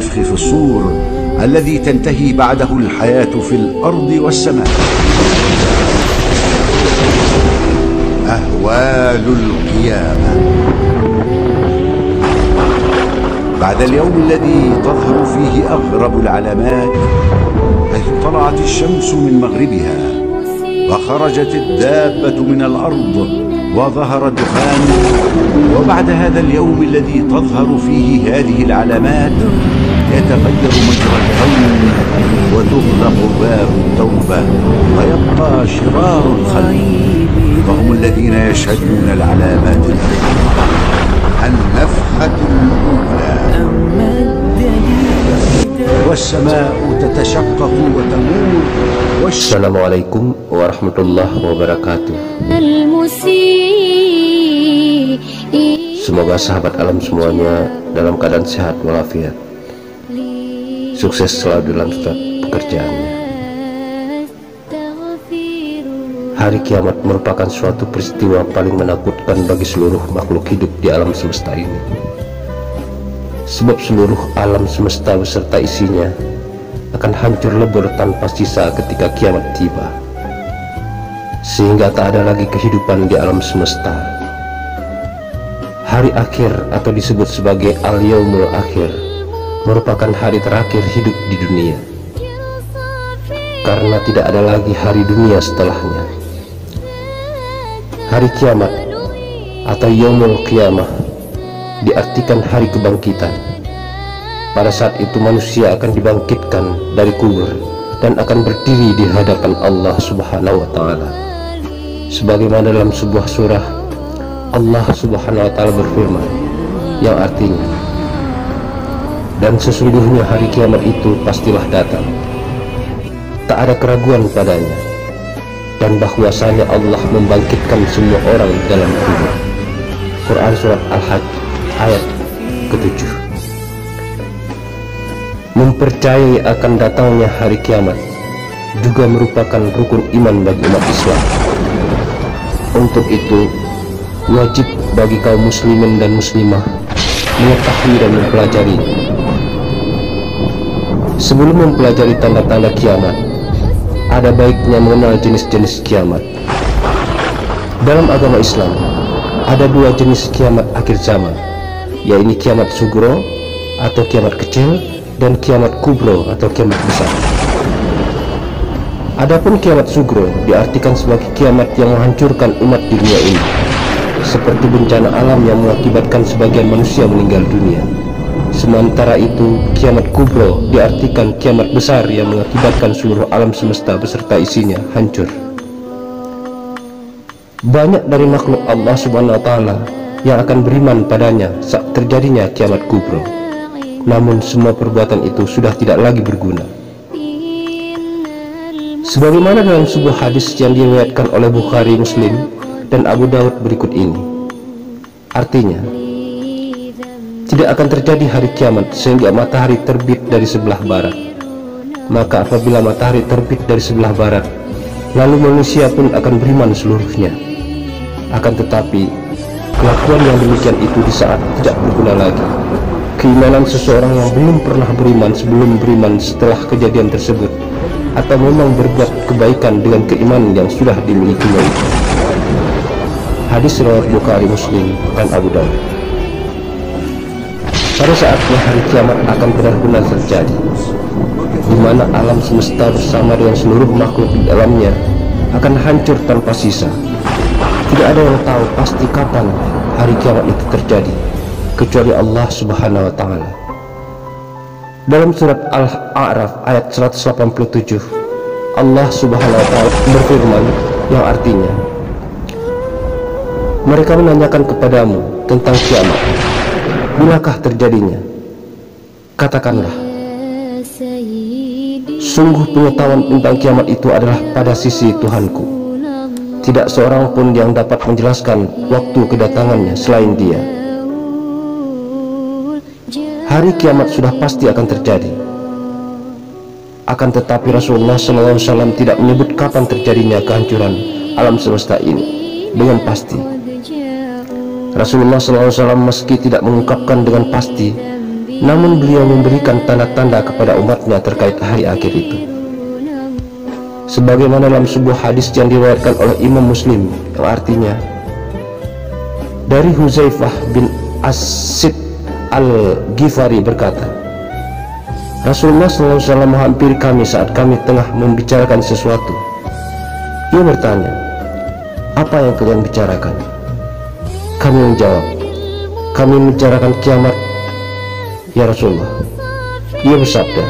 النفخ في الصور الذي تنتهي بعده الحياة في الأرض والسماء. أهوال القيامة. بعد اليوم الذي تظهر فيه أغرب العلامات، حيث طلعت الشمس من مغربها وخرجت الدابة من الأرض وظهر الدخان، وبعد هذا اليوم الذي تظهر فيه هذه العلامات يتغير مجرى الكون وتغلق باب التوبة ويبقى شرار الخلق، فهم الذين يشهدون العلامات النفخة الأولى. والسماء تتشقق وتمور. Assalamualaikum warahmatullahi wabarakatuh. Semoga sahabat alam semuanya dalam keadaan sehat walafiat, sukses selalu dalam setiap pekerjaannya. Hari kiamat merupakan suatu peristiwa paling menakutkan bagi seluruh makhluk hidup di alam semesta ini. Sebab seluruh alam semesta beserta isinya akan hancur lebur tanpa sisa ketika kiamat tiba, sehingga tak ada lagi kehidupan di alam semesta. Hari akhir atau disebut sebagai al-yaumul akhir merupakan hari terakhir hidup di dunia, karena tidak ada lagi hari dunia setelahnya. Hari kiamat atau yaumul qiyamah diartikan hari kebangkitan. Pada saat itu manusia akan dibangkitkan dari kubur dan akan berdiri di hadapan Allah Subhanahu wa Ta'ala. Sebagaimana dalam sebuah surah, Allah Subhanahu wa Ta'ala berfirman, yang artinya, dan sesungguhnya hari kiamat itu pastilah datang, tak ada keraguan padanya, dan bahwasanya Allah membangkitkan semua orang dalam kubur. Quran Surat Al-Hajj ayat ke-7. Mempercayai akan datangnya hari kiamat juga merupakan rukun iman bagi umat Islam. Untuk itu wajib bagi kaum muslimin dan muslimah mengetahui dan mempelajari. Sebelum mempelajari tanda-tanda kiamat, ada baiknya mengenal jenis-jenis kiamat. Dalam agama Islam ada dua jenis kiamat akhir zaman, yaitu kiamat sugro atau kiamat kecil dan kiamat kubro atau kiamat besar. Adapun kiamat sugro diartikan sebagai kiamat yang menghancurkan umat di dunia ini, seperti bencana alam yang mengakibatkan sebagian manusia meninggal dunia. Sementara itu kiamat kubro diartikan kiamat besar yang mengakibatkan seluruh alam semesta beserta isinya hancur. Banyak dari makhluk Allah Subhanahu wa Ta'ala yang akan beriman padanya saat terjadinya kiamat kubro. Namun semua perbuatan itu sudah tidak lagi berguna. Sebagaimana dalam sebuah hadis yang diriwayatkan oleh Bukhari, Muslim, dan Abu Daud berikut ini. Artinya, tidak akan terjadi hari kiamat sehingga matahari terbit dari sebelah barat. Maka apabila matahari terbit dari sebelah barat, lalu manusia pun akan beriman seluruhnya. Akan tetapi kelakuan yang demikian itu di saat tidak berguna lagi. Keimanan seseorang yang belum pernah beriman sebelum beriman setelah kejadian tersebut, atau memang berbuat kebaikan dengan keimanan yang sudah dimilikinya itu. Hadis riwayat Bukhari, Muslim, dan Abu Daud. Pada saatnya hari kiamat akan benar-benar terjadi, di mana alam semesta bersama dengan seluruh makhluk di dalamnya akan hancur tanpa sisa. Tidak ada yang tahu pasti kapan hari kiamat itu terjadi, kecuali Allah Subhanahu wa Ta'ala. Dalam surat Al-A'raf ayat 187, Allah Subhanahu wa Ta'ala berfirman, yang artinya, mereka menanyakan kepadamu tentang kiamat, bilakah terjadinya? Katakanlah, sungguh pengetahuan tentang kiamat itu adalah pada sisi Tuhanku. Tidak seorang pun yang dapat menjelaskan waktu kedatangannya selain Dia. Hari kiamat sudah pasti akan terjadi. Akan tetapi Rasulullah SAW tidak menyebut kapan terjadinya kehancuran alam semesta ini dengan pasti. Rasulullah SAW meski tidak mengungkapkan dengan pasti namun beliau memberikan tanda-tanda kepada umatnya terkait hari akhir itu. Sebagaimana dalam sebuah hadis yang diriwayatkan oleh Imam Muslim, yang artinya dari Huzaifah bin Asid Al-Ghifari berkata, Rasulullah SAW menghampiri kami saat kami tengah membicarakan sesuatu. Ia bertanya, apa yang kalian bicarakan? Kami menjawab, kami membicarakan kiamat, ya Rasulullah. Ia bersabda,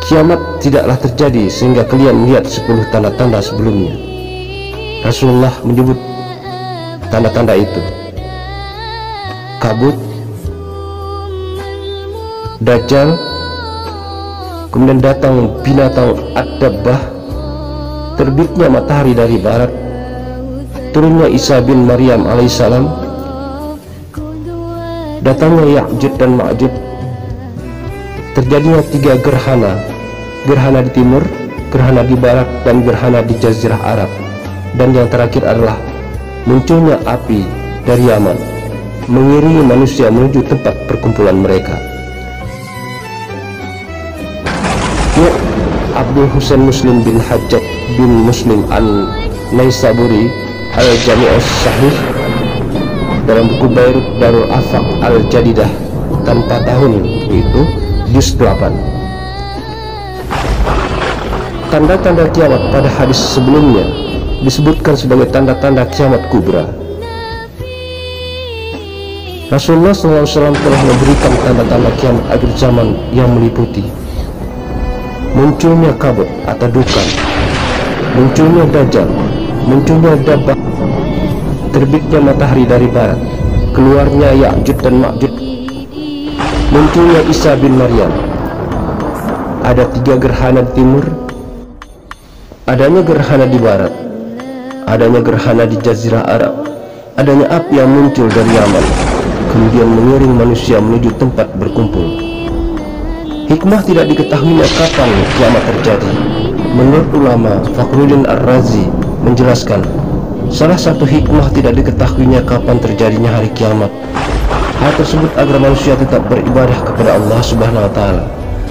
kiamat tidaklah terjadi sehingga kalian melihat 10 tanda-tanda sebelumnya. Rasulullah menyebut tanda-tanda itu: kabut, Dajjal, kemudian datang binatang ad-dabbah, terbitnya matahari dari barat, turunnya Isa bin Maryam alaihissalam, datangnya Ya'juj dan Ma'juj, terjadinya 3 gerhana, gerhana di timur, gerhana di barat, dan gerhana di Jazirah Arab, dan yang terakhir adalah munculnya api dari Yaman mengiringi manusia menuju tempat perkumpulan mereka. Abdul Husain Muslim bin Hajjaj bin Muslim An-Naisaburi Al-Jami'us Sahih dalam buku Bayrut Darul Afaq Al-Jadidah tanpa tahun itu juz 8. Tanda-tanda kiamat pada hadis sebelumnya disebutkan sebagai tanda-tanda kiamat kubra. Rasulullah SAW telah memberikan tanda-tanda kiamat akhir zaman yang meliputi munculnya kabut atau dukan, munculnya Dajjal, munculnya Dabbah, terbitnya matahari dari barat, keluarnya Ya'juj dan Ma'juj, munculnya Isa bin Maryam, ada 3 gerhana di timur, adanya gerhana di barat, adanya gerhana di Jazirah Arab, adanya api yang muncul dari Yaman kemudian mengiring manusia menuju tempat berkumpul. Hikmah tidak diketahuinya kapan kiamat terjadi. Menurut ulama, Fakhruddin Ar-Razi menjelaskan, salah satu hikmah tidak diketahuinya kapan terjadinya hari kiamat, hal tersebut agar manusia tetap beribadah kepada Allah Subhanahu wa Ta'ala.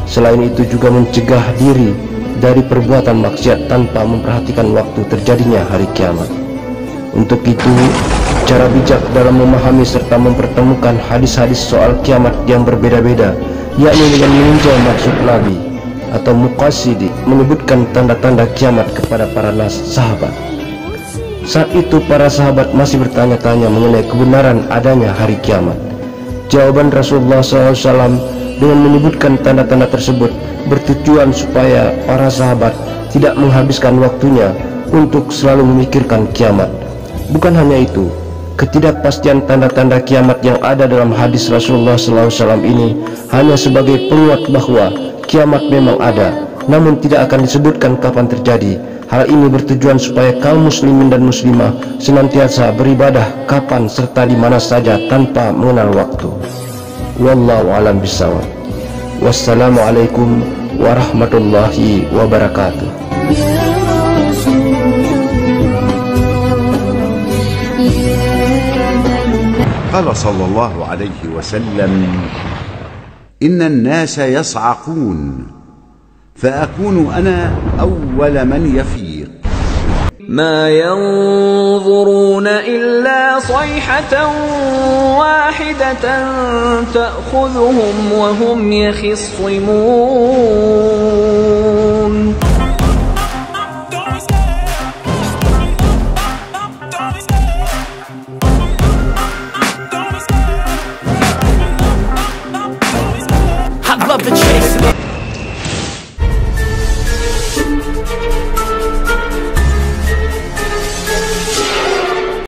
Selain itu juga mencegah diri dari perbuatan maksiat tanpa memperhatikan waktu terjadinya hari kiamat. Untuk itu, cara bijak dalam memahami serta mempertemukan hadis-hadis soal kiamat yang berbeda-beda, yakni dengan meninjau maksud Nabi atau Muqassidi menyebutkan tanda-tanda kiamat kepada para sahabat. Saat itu para sahabat masih bertanya-tanya mengenai kebenaran adanya hari kiamat. Jawaban Rasulullah SAW dengan menyebutkan tanda-tanda tersebut bertujuan supaya para sahabat tidak menghabiskan waktunya untuk selalu memikirkan kiamat. Bukan hanya itu, ketidakpastian tanda-tanda kiamat yang ada dalam hadis Rasulullah SAW ini hanya sebagai penguat bahwa kiamat memang ada, namun tidak akan disebutkan kapan terjadi. Hal ini bertujuan supaya kaum muslimin dan muslimah senantiasa beribadah kapan serta di mana saja tanpa mengenal waktu. Wallahu a'lam bishawab. Wassalamualaikum warahmatullahi wabarakatuh. قال صلى الله عليه وسلم إن الناس يصعقون فأكون أنا أول من يفيق ما ينظرون إلا صيحة واحدة تأخذهم وهم يخصمون